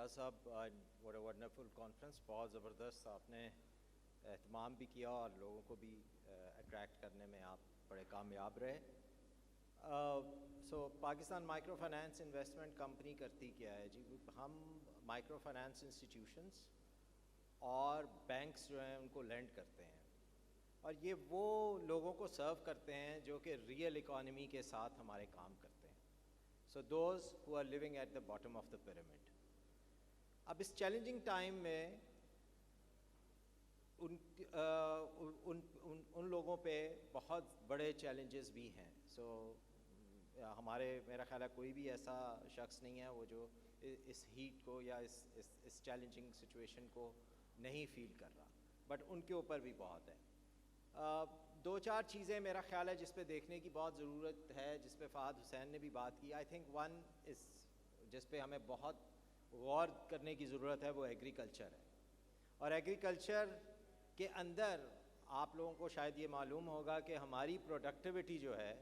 ریاض صاحب what a wonderful conference, بہت زبردست آپ نے اہتمام بھی کیا اور لوگوں کو بھی اٹریکٹ کرنے میں آپ بڑے کامیاب رہے. So Pakistan micro finance investment company کرتی کیا ہے جی؟ ہم مائکرو فائنانس انسٹیٹیوشنس اور بینکس جو ہیں ان کو لینڈ کرتے ہیں اور یہ وہ لوگوں کو سرو کرتے ہیں جو کہ ریئل اکانومی کے ساتھ ہمارے کام کرتے ہیں. So those who are living at the bottom of the pyramid. اب اس چیلنجنگ ٹائم میں ان لوگوں پہ بہت بڑے چیلنجز بھی ہیں. سو میرا خیال ہے کوئی بھی ایسا شخص نہیں ہے وہ جو اس ہیٹ کو یا اس چیلنجنگ سچویشن کو نہیں فیل کر رہا, بٹ ان کے اوپر بھی بہت ہے. دو چار چیزیں میرا خیال ہے جس پہ دیکھنے کی بہت ضرورت ہے, جس پہ فہد حسین نے بھی بات کی. آئی تھنک ون جس پہ ہمیں بہت غور کرنے کی ضرورت ہے وہ ایگریکلچر ہے. اور ایگریکلچر کے اندر آپ لوگوں کو شاید یہ معلوم ہوگا کہ ہماری پروڈکٹیوٹی جو ہے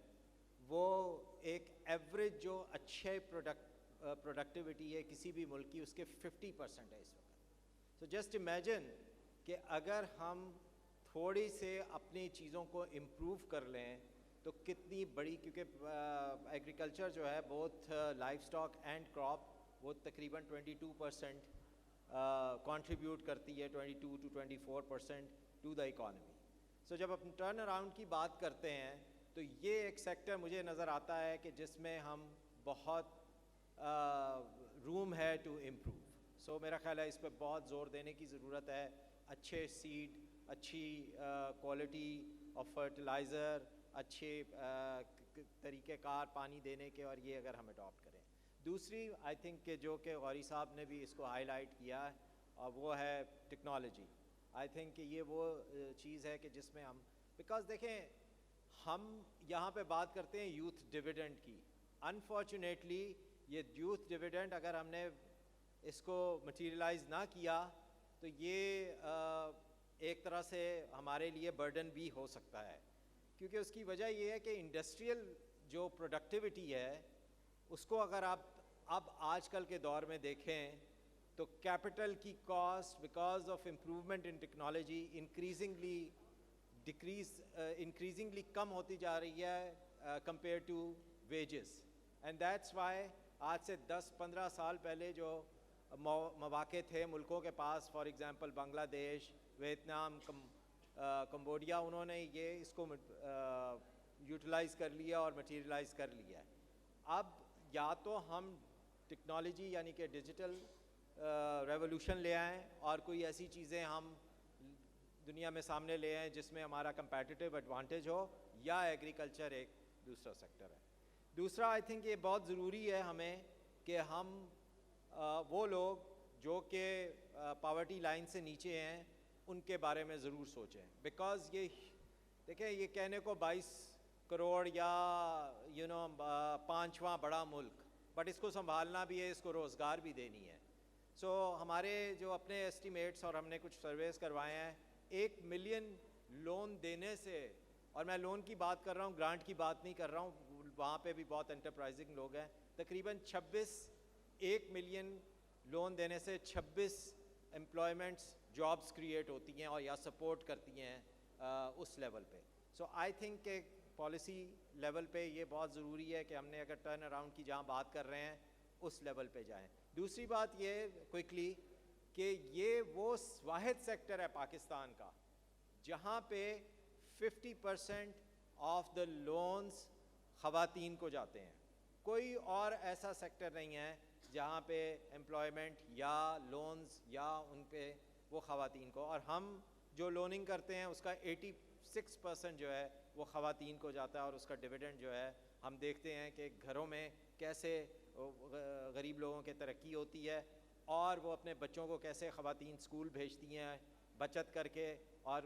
وہ ایک ایوریج جو اچھے پروڈکٹیوٹی ہے کسی بھی ملک کی اس کے 50% ہے اس وقت. سو جسٹ امیجن کہ اگر ہم تھوڑی سے اپنی چیزوں کو امپروو کر لیں تو کتنی بڑی, کیونکہ ایگریکلچر جو ہے both life stock and crop وہ تقریباً 22% کنٹریبیوٹ کرتی ہے, 22 to 24% ٹو دا اکانومی. سو جب ہم ٹرن اراؤنڈ کی بات کرتے ہیں تو یہ ایک سیکٹر مجھے نظر آتا ہے کہ جس میں ہم بہت روم ہے ٹو امپروو. سو میرا خیال ہے اس پہ بہت زور دینے کی ضرورت ہے. اچھے سیڈ, اچھی کوالٹی آف فرٹیلائزر, اچھے طریقہ کار پانی دینے کے, اور یہ اگر ہم اڈاپٹ کریں. دوسری آئی تھنک کہ جو کہ غوری صاحب نے بھی اس کو ہائی لائٹ کیا اور وہ ہے ٹیکنالوجی. آئی تھنک کہ یہ وہ چیز ہے کہ جس میں ہم, بیکاز دیکھیں ہم یہاں پہ بات کرتے ہیں یوتھ ڈویڈنڈ کی. انفارچونیٹلی یہ یوتھ ڈویڈنڈ اگر ہم نے اس کو مٹیریلائز نہ کیا تو یہ ایک طرح سے ہمارے لیے برڈن بھی ہو سکتا ہے, کیونکہ اس کی وجہ یہ ہے کہ انڈسٹریل جو پروڈکٹیوٹی ہے اس کو اگر آپ اب آج کل کے دور میں دیکھیں تو کیپٹل کی cost because of improvement in technology increasingly کم ہوتی جا رہی ہے compare to wages. And that's why آج سے 10-15 سال پہلے جو مواقع تھے ملکوں کے پاس, فار ایگزامپل بنگلہ دیش, ویتنام, کمبوڈیا, انہوں نے اس کو یوٹیلائز کر لیا اور مٹیریلائز کر لیا. اب یا تو ہم ٹیکنالوجی یعنی کہ ڈیجیٹل ریولوشن لے آئیں اور کوئی ایسی چیزیں ہم دنیا میں سامنے لے آئیں جس میں ہمارا کمپیٹیٹیو ایڈوانٹیج ہو, یا ایگریکلچر ایک دوسرا سیکٹر ہے. دوسرا آئی تھنک یہ بہت ضروری ہے ہمیں کہ ہم وہ لوگ جو کہ پاورٹی لائن سے نیچے ہیں ان کے بارے میں ضرور سوچیں. بیکاز یہ دیکھیں یہ کہنے کو 22 کروڑ یا 5واں بڑا ملک, بٹ اس کو سنبھالنا بھی ہے, اس کو روزگار بھی دینی ہے. سو ہمارے جو اپنے ایسٹیمیٹس اور ہم نے کچھ سرویز کروائے ہیں, 1 ملین لون دینے سے, اور میں لون کی بات کر رہا ہوں, گرانٹ کی بات نہیں کر رہا ہوں, وہاں پہ بھی بہت انٹرپرائزنگ لوگ ہیں, تقریباً 1 ملین لون دینے سے 26 امپلائمنٹس جابس کریٹ ہوتی ہیں اور یا سپورٹ کرتی ہیں اس لیول پہ. سو آئی تھنک کہ پالیسی لیول پہ یہ بہت ضروری ہے کہ ہم نے اگر ٹرن اراؤنڈ کی جہاں بات کر رہے ہیں اس لیول پہ جائیں. دوسری بات یہ کوئکلی کہ یہ وہ واحد سیکٹر ہے پاکستان کا جہاں پہ 50% آف دا لونز خواتین کو جاتے ہیں. کوئی اور ایسا سیکٹر نہیں ہے جہاں پہ امپلائمنٹ یا لونز یا ان پہ وہ خواتین کو, اور ہم جو لوننگ کرتے ہیں اس کا 86% جو ہے وہ خواتین کو جاتا ہے, اور اس کا ڈویڈنڈ جو ہے ہم دیکھتے ہیں کہ گھروں میں کیسے غریب لوگوں کی ترقی ہوتی ہے اور وہ اپنے بچوں کو کیسے خواتین اسکول بھیجتی ہیں بچت کر کے. اور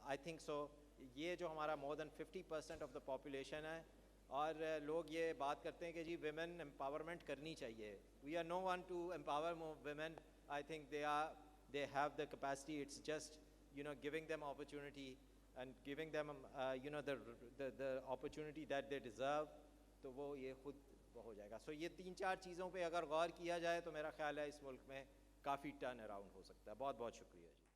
آئی تھنک سو یہ جو ہمارا مور دین 50% آف دا پاپولیشن ہے, اور لوگ یہ بات کرتے ہیں کہ جی ویمن امپاورمنٹ کرنی چاہیے. We are no one to empower women. I think they have the capacity. It's just giving them opportunity and giving them the opportunity that they deserve. تو وہ یہ خود وہ ہو جائے گا. سو یہ 3-4 چیزوں پہ اگر غور کیا جائے تو میرا خیال ہے اس ملک میں کافی ٹرن اراؤنڈ ہو سکتا ہے. بہت بہت شکریہ جی.